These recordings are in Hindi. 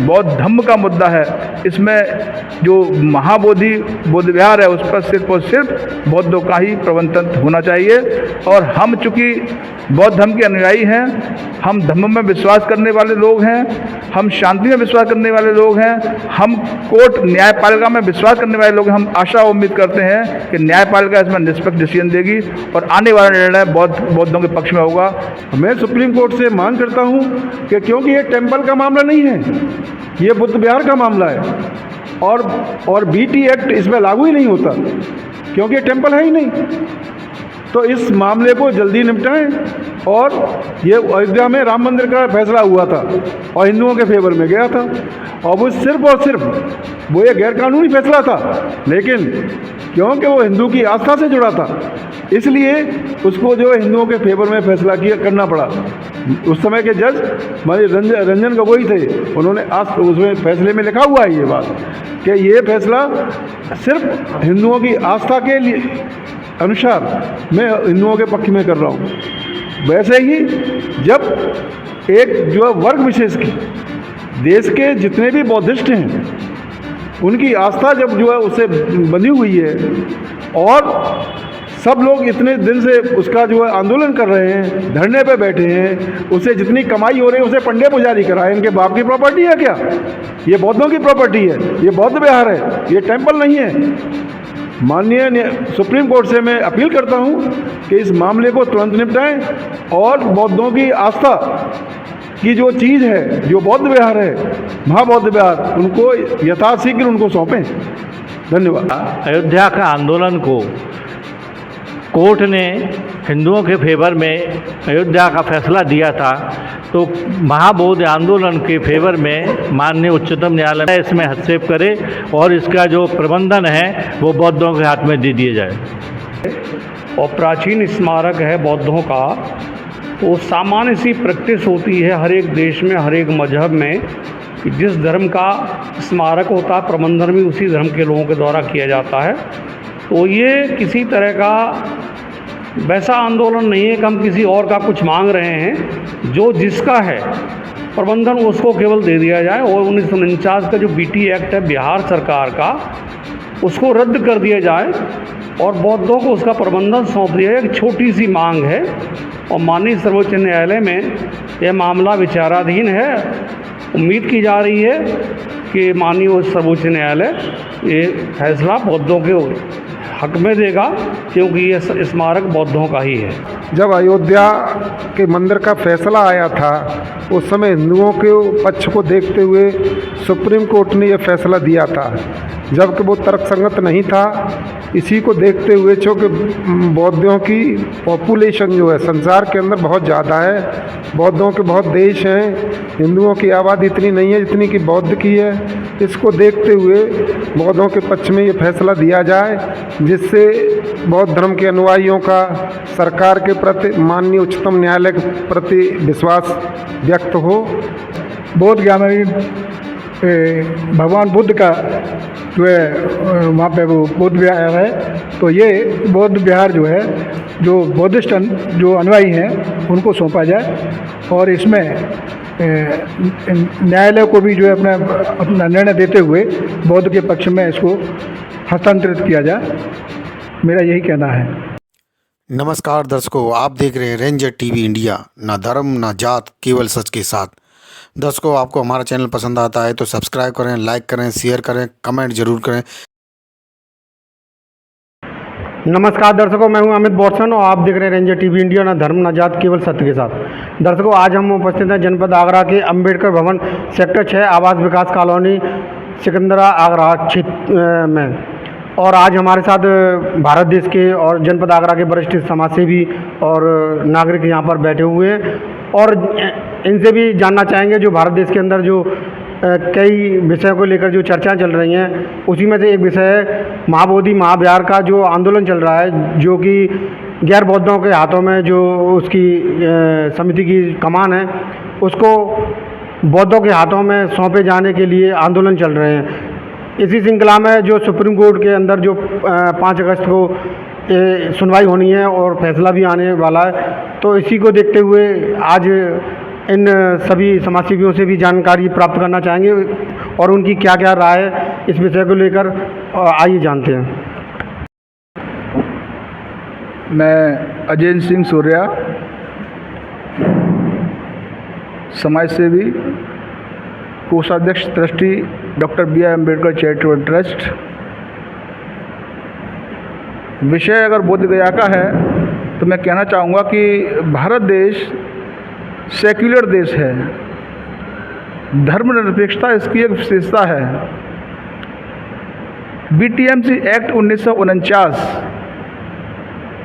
बौद्ध धम्म का मुद्दा है, इसमें जो महाबोधि बुद्ध विहार है उस पर सिर्फ और सिर्फ बौद्धों का ही प्रबंध तंत्र होना चाहिए। और हम चूँकि बौद्ध धर्म के अनुयायी हैं, हम धम्म में विश्वास करने वाले लोग हैं, हम शांति में विश्वास करने वाले लोग हैं, हम कोर्ट न्यायपालिका में विश्वास करने वाले लोग हैं। हम आशा और उम्मीद करते हैं कि न्यायपालिका इसमें निष्पक्ष डिसीजन देगी और आने वाला निर्णय बौद्धों के पक्ष में होगा। मैं सुप्रीम कोर्ट से मांग करता हूं कि क्योंकि ये टेम्पल का मामला नहीं है, ये बुद्ध विहार का मामला है और बीटी एक्ट इसमें लागू ही नहीं होता क्योंकि ये टेम्पल है ही नहीं। तो इस मामले को जल्दी निपटाएं। और ये अयोध्या में राम मंदिर का फैसला हुआ था और हिंदुओं के फेवर में गया था और वो सिर्फ और सिर्फ वो ये गैरकानूनी फैसला था, लेकिन क्योंकि वो हिंदू की आस्था से जुड़ा था इसलिए उसको जो हिंदुओं के फेवर में फैसला करना पड़ा। उस समय के जज हमारे रंजन गोगोई थे, उन्होंने आज उसमें फैसले में लिखा हुआ है ये बात कि ये फैसला सिर्फ हिंदुओं की आस्था के लिए अनुसार मैं हिंदुओं के पक्ष में कर रहा हूँ। वैसे ही जब एक जो वर्ग विशेष की देश के जितने भी बौद्धिस्ट हैं उनकी आस्था जब जो है उससे बंधी हुई है और सब लोग इतने दिन से उसका जो है आंदोलन कर रहे हैं, धरने पे बैठे हैं, उससे जितनी कमाई हो रही है उसे पंडे पुजारी कराए। इनके बाप की प्रॉपर्टी है क्या? ये बौद्धों की प्रॉपर्टी है, ये बौद्ध विहार है, ये टेम्पल नहीं है। माननीय सुप्रीम कोर्ट से मैं अपील करता हूं कि इस मामले को तुरंत निपटाएं और बौद्धों की आस्था की जो चीज़ है, जो बौद्ध विहार है, महाबौद्ध विहार, उनको यथाशीघ्र उनको सौंपें। धन्यवाद। अयोध्या का आंदोलन को कोर्ट ने हिंदुओं के फेवर में अयोध्या का फैसला दिया था, तो महाबौद्ध आंदोलन के फेवर में माननीय उच्चतम न्यायालय इसमें हस्तक्षेप करे और इसका जो प्रबंधन है वो बौद्धों के हाथ में दे दिया जाए। और प्राचीन स्मारक है बौद्धों का, वो सामान्य सी प्रैक्टिस होती है हर एक देश में, हर एक मजहब में, कि जिस धर्म का स्मारक होता है प्रबंधन भी उसी धर्म के लोगों के द्वारा किया जाता है। तो ये किसी तरह का वैसा आंदोलन नहीं है कि हम किसी और का कुछ मांग रहे हैं। जो जिसका है प्रबंधन उसको केवल दे दिया जाए और 1949 का जो बीटी एक्ट है बिहार सरकार का उसको रद्द कर दिया जाए और बौद्धों को उसका प्रबंधन सौंप दिया जाए। एक छोटी सी मांग है और माननीय सर्वोच्च न्यायालय में यह मामला विचाराधीन है। उम्मीद की जा रही है कि माननीय सर्वोच्च न्यायालय ये फैसला बौद्धों के हक में देगा क्योंकि ये स्मारक बौद्धों का ही है। जब अयोध्या के मंदिर का फैसला आया था उस समय हिंदुओं के पक्ष को देखते हुए सुप्रीम कोर्ट ने यह फैसला दिया था, जबकि वो तर्कसंगत नहीं था। इसी को देखते हुए चूँकि बौद्धों की पॉपुलेशन जो है संसार के अंदर बहुत ज़्यादा है, बौद्धों के बहुत देश हैं, हिंदुओं की आबादी इतनी नहीं है जितनी कि बौद्ध की है। इसको देखते हुए बौद्धों के पक्ष में ये फैसला दिया जाए जिससे बौद्ध धर्म के अनुयायियों का सरकार के प्रति, माननीय उच्चतम न्यायालय के प्रति विश्वास व्यक्त हो। बोध गया में भगवान बुद्ध का जो है वहाँ पे वो बौद्ध विहार है, तो ये बौद्ध विहार जो है जो बौद्धिस्ट जो अनुयायी हैं उनको सौंपा जाए और इसमें न्यायालय को भी जो है अपना निर्णय देते हुए बौद्ध के पक्ष में इसको हस्तांतरित किया जाए। मेरा यही कहना है। नमस्कार दर्शकों, आप देख रहे हैं रेंजर टीवी इंडिया, ना धर्म ना जात, केवल सच के साथ। दर्शकों, आपको हमारा चैनल पसंद आता है तो सब्सक्राइब करें, लाइक करें, शेयर करें, कमेंट जरूर करें। नमस्कार दर्शकों, मैं हूं अमित बोरसन और आप देख रहे हैं रेंजर टीवी इंडिया, ना धर्म ना जात, केवल सत्य के साथ। दर्शकों, आज हम उपस्थित हैं जनपद आगरा के अंबेडकर भवन सेक्टर 6 आवास विकास कॉलोनी सिकंदरा आगरा क्षेत्र में। और आज हमारे साथ भारत देश के और जनपद आगरा के वरिष्ठ समाजसेवी और नागरिक यहाँ पर बैठे हुए हैं और इनसे भी जानना चाहेंगे जो भारत देश के अंदर जो कई विषयों को लेकर जो चर्चाएं चल रही हैं, उसी में से एक विषय है महाबोधि महाविहार का जो आंदोलन चल रहा है, जो कि गैर बौद्धों के हाथों में जो उसकी समिति की कमान है उसको बौद्धों के हाथों में सौंपे जाने के लिए आंदोलन चल रहे हैं। इसी श्रृंखला में जो सुप्रीम कोर्ट के अंदर जो 5 अगस्त को सुनवाई होनी है और फैसला भी आने वाला है, तो इसी को देखते हुए आज इन सभी समाजसेवियों से भी जानकारी प्राप्त करना चाहेंगे और उनकी क्या क्या राय है इस विषय को लेकर। आइए जानते हैं। मैं अजय सिंह सूर्या, समाज सेवी, कोषाध्यक्ष ट्रस्टी doctor B R Ambedkar charitable trust. विषय अगर बोधगया का है तो मैं कहना चाहूँगा कि भारत देश सेक्युलर देश है, धर्मनिरपेक्षता इसकी एक विशेषता है। BTMC एक्ट 1949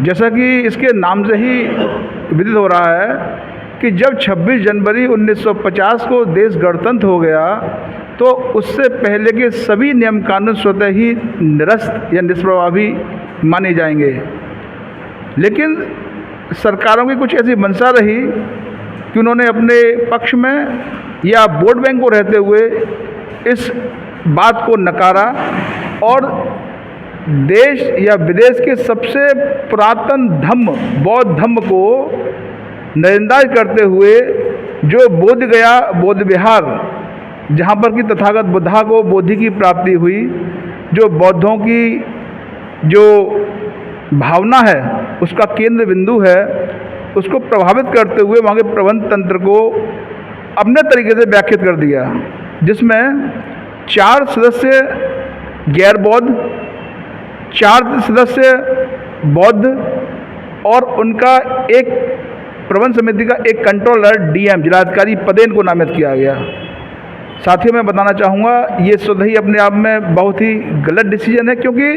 जैसा कि इसके नाम से ही विदित हो रहा है कि जब 26 जनवरी 1950 को देश गणतंत्र हो गया तो उससे पहले के सभी नियम कानून स्वतः ही निरस्त या निष्प्रभावी माने जाएंगे। लेकिन सरकारों की कुछ ऐसी मंशा रही कि उन्होंने अपने पक्ष में या वोट बैंक को रहते हुए इस बात को नकारा और देश या विदेश के सबसे पुरातन धम्म बौद्ध धम्म को नजरअंदाज करते हुए जो बोधगया बौद्ध विहार, जहाँ पर कि तथागत बुद्धा को बोधि की प्राप्ति हुई, जो बौद्धों की जो भावना है उसका केंद्र बिंदु है, उसको प्रभावित करते हुए वहाँ के प्रबंध तंत्र को अपने तरीके से व्याख्यात कर दिया, जिसमें 4 सदस्य गैर बौद्ध, 4 सदस्य बौद्ध और उनका एक प्रबंध समिति का एक कंट्रोलर DM जिलाधिकारी पदेन को नामित किया गया। साथियों मैं बताना चाहूँगा ये स्वतः ही अपने आप में बहुत ही गलत डिसीजन है, क्योंकि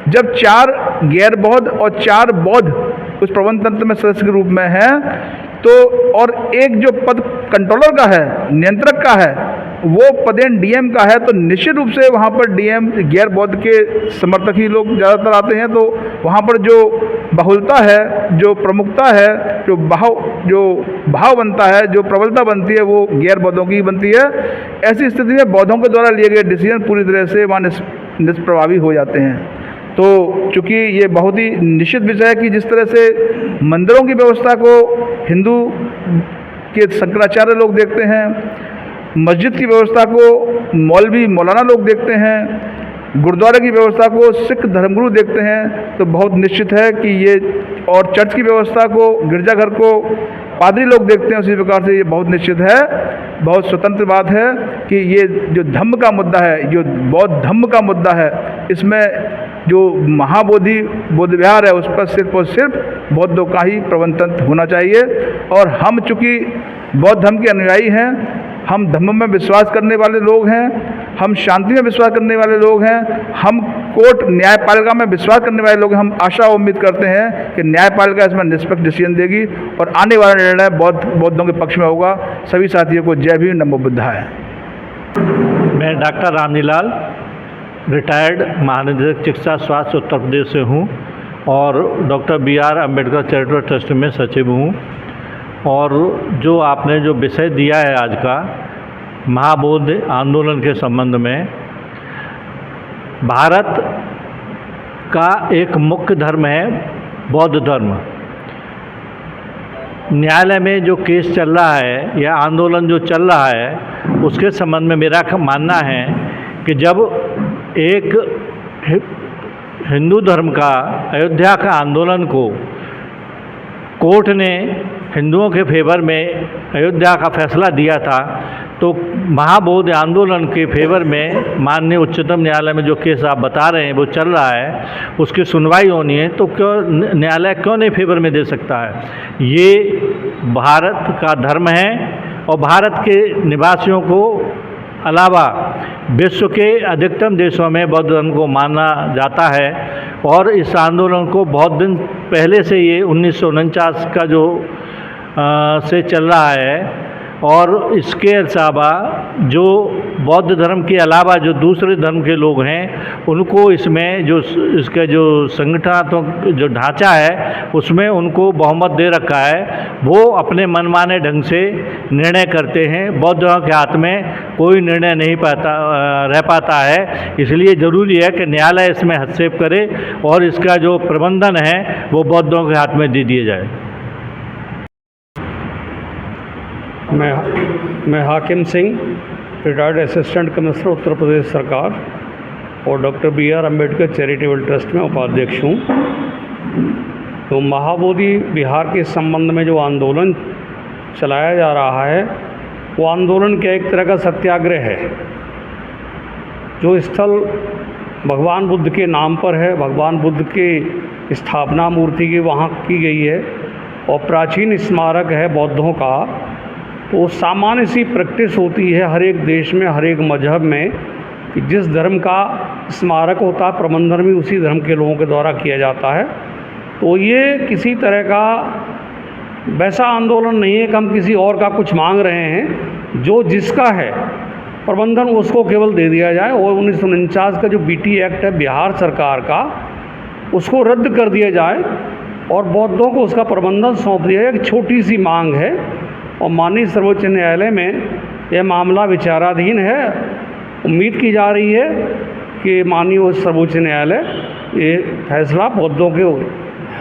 जब 4 गैर बौद्ध और 4 बौद्ध उस प्रबंध तंत्र में सदस्य के रूप में हैं तो और एक जो पद कंट्रोलर का है, नियंत्रक का है, वो पदेन DM का है, तो निश्चित रूप से वहाँ पर DM गैर बौद्ध के समर्थक ही लोग ज़्यादातर आते हैं। तो वहाँ पर जो बहुलता है, जो प्रमुखता है, जो भाव बनता है, जो प्रबलता बनती है, वो गैर बौद्धों की बनती है। ऐसी स्थिति में बौद्धों के द्वारा लिए गए डिसीजन पूरी तरह से वहाँ निष्प्रभावी हो जाते हैं। तो चूँकि ये बहुत ही निश्चित विषय है कि जिस तरह से मंदिरों की व्यवस्था को हिंदू के शंकराचार्य लोग देखते हैं, मस्जिद की व्यवस्था को मौलवी मौलाना लोग देखते हैं, गुरुद्वारे की व्यवस्था को सिख धर्मगुरु देखते हैं, तो बहुत निश्चित है कि ये और चर्च की व्यवस्था को, गिरजाघर को पादरी लोग देखते हैं, उसी प्रकार से ये बहुत निश्चित है, बहुत स्वतंत्र बात है कि ये जो धम्म का मुद्दा है, जो बौद्ध धम्म का मुद्दा है, इसमें जो महाबोधि बौद्ध विहार है उस पर सिर्फ और सिर्फ बौद्धों का ही प्रबंध तंत्र होना चाहिए। और हम चूँकि बौद्ध धर्म के अनुयायी हैं, हम धम्म में विश्वास करने वाले लोग हैं, हम शांति में विश्वास करने वाले लोग हैं, हम कोर्ट न्यायपालिका में विश्वास करने वाले लोग हैं। हम आशा उम्मीद करते हैं कि न्यायपालिका इसमें निष्पक्ष डिसीजन देगी और आने वाला निर्णय बौद्धों के पक्ष में होगा। सभी साथियों को जय भीम, नमो बुद्धाय। मैं डॉक्टर रामनीलाल, रिटायर्ड महानिदेशक चिकित्सा स्वास्थ्य उत्तर प्रदेश से हूँ और doctor BR Ambedkar charitable trust में सचिव हूँ। और जो आपने जो विषय दिया है आज का महाबौद्ध आंदोलन के संबंध में, भारत का एक मुख्य धर्म है बौद्ध धर्म। न्यायालय में जो केस चल रहा है या आंदोलन जो चल रहा है उसके संबंध में मेरा मानना है कि जब एक हिंदू धर्म का अयोध्या का आंदोलन को कोर्ट ने हिंदुओं के फेवर में अयोध्या का फैसला दिया था, तो महाबौद्ध आंदोलन के फेवर में माननीय उच्चतम न्यायालय में जो केस आप बता रहे हैं वो चल रहा है, उसकी सुनवाई होनी है, तो क्यों न्यायालय क्यों नहीं फेवर में दे सकता है। ये भारत का धर्म है और भारत के निवासियों को अलावा विश्व के अधिकतम देशों में बौद्ध धर्म को माना जाता है। और इस आंदोलन को बहुत दिन पहले से ये 1949 का जो से चल रहा है और इसके अलावा जो बौद्ध धर्म के अलावा जो दूसरे धर्म के लोग हैं उनको इसमें जो इसका जो संगठनात्मक जो ढांचा है उसमें उनको बहुमत दे रखा है। वो अपने मनमाने ढंग से निर्णय करते हैं। बौद्धों के हाथ में कोई निर्णय नहीं रह पाता है। इसलिए ज़रूरी है कि न्यायालय इसमें हस्तक्षेप करे और इसका जो प्रबंधन है वो बौद्धों के हाथ में दे दिया जाए। मैं हाकिम Singh, retired assistant commissioner Uttar Pradesh सरकार और doctor BR Ambedkar charitable trust में उपाध्यक्ष हूँ। तो महाबोधि विहार के संबंध में जो आंदोलन चलाया जा रहा है वो आंदोलन क्या एक तरह का सत्याग्रह है। जो स्थल भगवान बुद्ध के नाम पर है, भगवान बुद्ध के स्थापना मूर्ति की वहाँ की गई है और प्राचीन स्मारक है बौद्धों का, तो सामान्य सी प्रैक्टिस होती है हर एक देश में, हर एक मजहब में कि जिस धर्म का स्मारक होता है प्रबंधन भी उसी धर्म के लोगों के द्वारा किया जाता है। तो ये किसी तरह का वैसा आंदोलन नहीं है कि हम किसी और का कुछ मांग रहे हैं। जो जिसका है प्रबंधन उसको केवल दे दिया जाए और 1949 का जो BT एक्ट है बिहार सरकार का उसको रद्द कर दिया जाए और बौद्धों को उसका प्रबंधन सौंप दिया जाए। एक छोटी सी मांग है और माननीय सर्वोच्च न्यायालय में यह मामला विचाराधीन है। उम्मीद की जा रही है कि माननीय सर्वोच्च न्यायालय ये फैसला बौद्धों के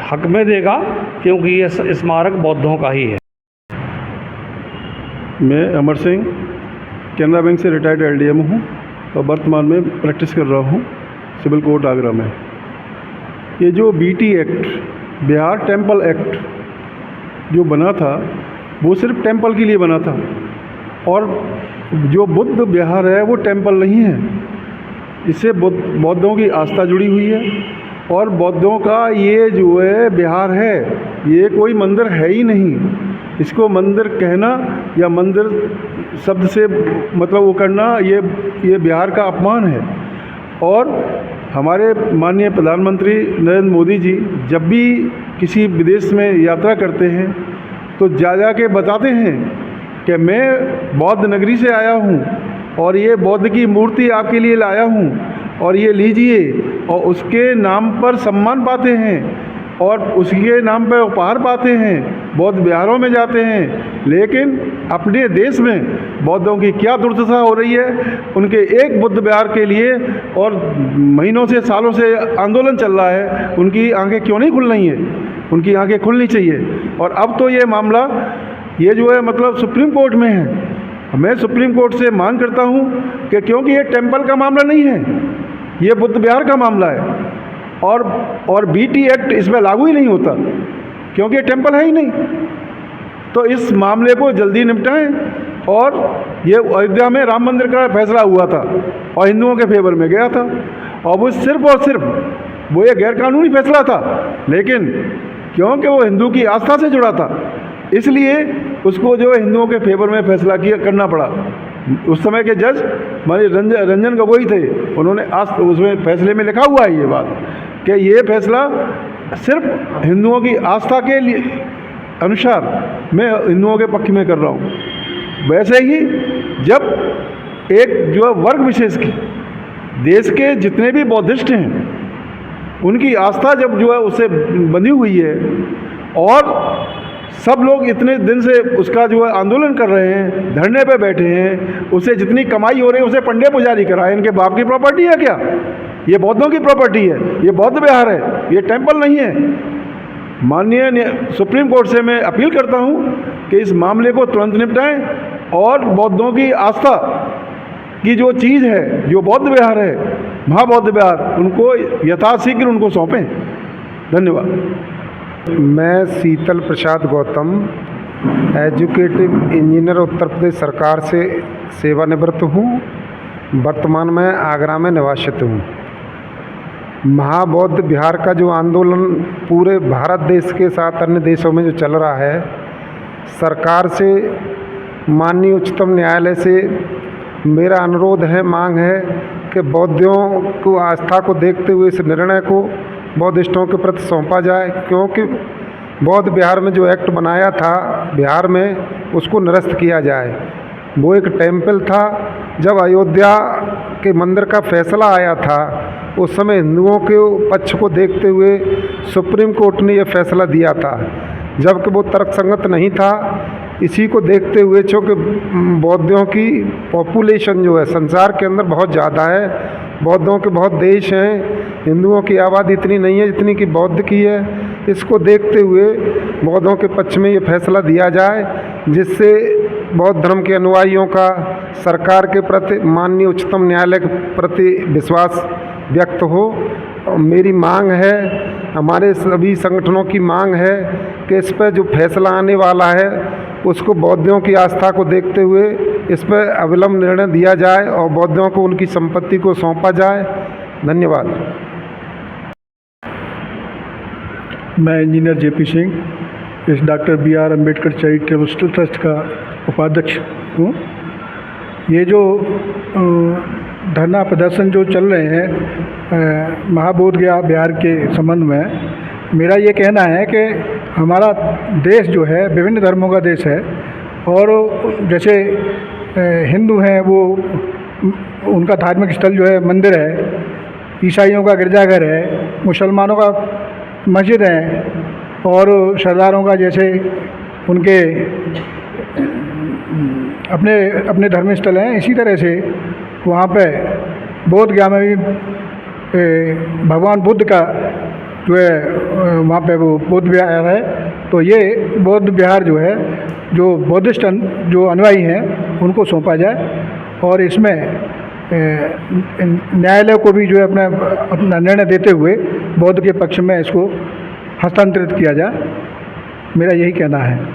हक में देगा, क्योंकि ये स्मारक बौद्धों का ही है। मैं अमर सिंह कैनरा बैंक से रिटायर्ड LDM हूँ और वर्तमान में प्रैक्टिस कर रहा हूँ सिविल कोर्ट आगरा में। ये जो BT act, Bihar temple act जो बना था वो सिर्फ टेम्पल के लिए बना था और जो बुद्ध विहार है वो टेम्पल नहीं है। इससे बौद्धों की आस्था जुड़ी हुई है और बौद्धों का ये जो है विहार है, ये कोई मंदिर है ही नहीं। इसको मंदिर कहना या मंदिर शब्द से मतलब वो करना ये बिहार का अपमान है। और हमारे माननीय प्रधानमंत्री नरेंद्र मोदी जी जब भी किसी विदेश में यात्रा करते हैं तो जा के बताते हैं कि मैं बौद्ध नगरी से आया हूँ और ये बौद्ध की मूर्ति आपके लिए लाया हूँ और ये लीजिए, और उसके नाम पर सम्मान पाते हैं और उसके नाम पर उपहार पाते हैं, बौद्ध विहारों में जाते हैं। लेकिन अपने देश में बौद्धों की क्या दुर्दशा हो रही है, उनके एक बुद्ध विहार के लिए और महीनों से सालों से आंदोलन चल रहा है, उनकी आंखें क्यों नहीं खुल रही हैं? उनकी आंखें खुलनी चाहिए। और अब तो ये मामला ये जो है मतलब सुप्रीम कोर्ट में है। मैं सुप्रीम कोर्ट से मांग करता हूँ कि क्योंकि ये टेम्पल का मामला नहीं है, ये बुद्ध विहार का मामला है और BT एक्ट इसमें लागू ही नहीं होता क्योंकि ये टेम्पल है ही नहीं। तो इस मामले को जल्दी निपटाएं। और ये अयोध्या में राम मंदिर का फैसला हुआ था और हिंदुओं के फेवर में गया था और वो सिर्फ और सिर्फ वो ये गैरकानूनी फैसला था, लेकिन क्योंकि वो हिंदू की आस्था से जुड़ा था इसलिए उसको जो है हिंदुओं के फेवर में फैसला करना पड़ा। उस समय के जज माननीय रंजन गोगोई थे, उन्होंने आज उसमें फैसले में लिखा हुआ है ये बात कि ये फैसला सिर्फ हिंदुओं की आस्था के लिए अनुसार मैं हिंदुओं के पक्ष में कर रहा हूँ। वैसे ही जब एक जो वर्ग विशेष की देश के जितने भी बौद्धिस्ट हैं उनकी आस्था जब जो है उससे बंधी हुई है और सब लोग इतने दिन से उसका जो है आंदोलन कर रहे हैं, धरने पे बैठे हैं, उससे जितनी कमाई हो रही है उसे पंडे पुजारी कराए। इनके बाप की प्रॉपर्टी है क्या? ये बौद्धों की प्रॉपर्टी है, ये बौद्ध विहार है, ये टेम्पल नहीं है। माननीय सुप्रीम कोर्ट से मैं अपील करता हूँ कि इस मामले को तुरंत निपटाएं और बौद्धों की आस्था की जो चीज़ है, जो बौद्ध विहार है, महाबौद्ध विहार, उनको यथाशीघ्र उनको सौंपें। धन्यवाद। मैं शीतल प्रसाद गौतम, एजुकेटिव इंजीनियर उत्तर प्रदेश सरकार से सेवानिवृत्त हूँ। वर्तमान में आगरा में निवासित हूँ। महाबौद्ध विहार का जो आंदोलन पूरे भारत देश के साथ अन्य देशों में जो चल रहा है, सरकार से माननीय उच्चतम न्यायालय से मेरा अनुरोध है, मांग है कि बौद्धों को आस्था को देखते हुए इस निर्णय को बौद्धिस्टों के प्रति सौंपा जाए, क्योंकि बौद्ध विहार में जो एक्ट बनाया था बिहार में उसको निरस्त किया जाए। वो एक टेम्पल था। जब अयोध्या के मंदिर का फैसला आया था उस समय हिंदुओं के पक्ष को देखते हुए सुप्रीम कोर्ट ने यह फैसला दिया था, जबकि वो तर्कसंगत नहीं था। इसी को देखते हुए चूँकि बौद्धों की पॉपुलेशन जो है संसार के अंदर बहुत ज़्यादा है बौद्धों के बहुत देश हैं, हिंदुओं की आबादी इतनी नहीं है जितनी कि बौद्ध की है। इसको देखते हुए बौद्धों के पक्ष में ये फैसला दिया जाए, जिससे बौद्ध धर्म के अनुयायियों का सरकार के प्रति, माननीय उच्चतम न्यायालय के प्रति विश्वास व्यक्त हो। और मेरी मांग है, हमारे सभी संगठनों की मांग है कि इस पर जो फैसला आने वाला है उसको बौद्धों की आस्था को देखते हुए इस पर अविलंब निर्णय दिया जाए और बौद्धों को उनकी संपत्ति को सौंपा जाए। धन्यवाद। मैं इंजीनियर जेपी सिंह, इस doctor B R. Ambedkar charitable trust का उपाध्यक्ष हूँ। ये जो धरना प्रदर्शन जो चल रहे हैं महाबोध गया बिहार के संबंध में, मेरा ये कहना है कि हमारा देश जो है विभिन्न धर्मों का देश है, और जैसे हिंदू हैं वो उनका धार्मिक स्थल जो है मंदिर है, ईसाइयों का गिरजाघर है, मुसलमानों का मस्जिद है, और सरदारों का जैसे उनके अपने अपने धर्म स्थल हैं। इसी तरह से वहाँ पे बोध गया में भी भगवान बुद्ध का जो है वहाँ पे वो बौद्ध विहार है। तो ये बौद्ध विहार जो है, जो बौद्धिस्ट जो अनुयायी हैं उनको सौंपा जाए, और इसमें न्यायालय को भी जो है अपना निर्णय देते हुए बौद्ध के पक्ष में इसको हस्तांतरित किया जाए। मेरा यही कहना है।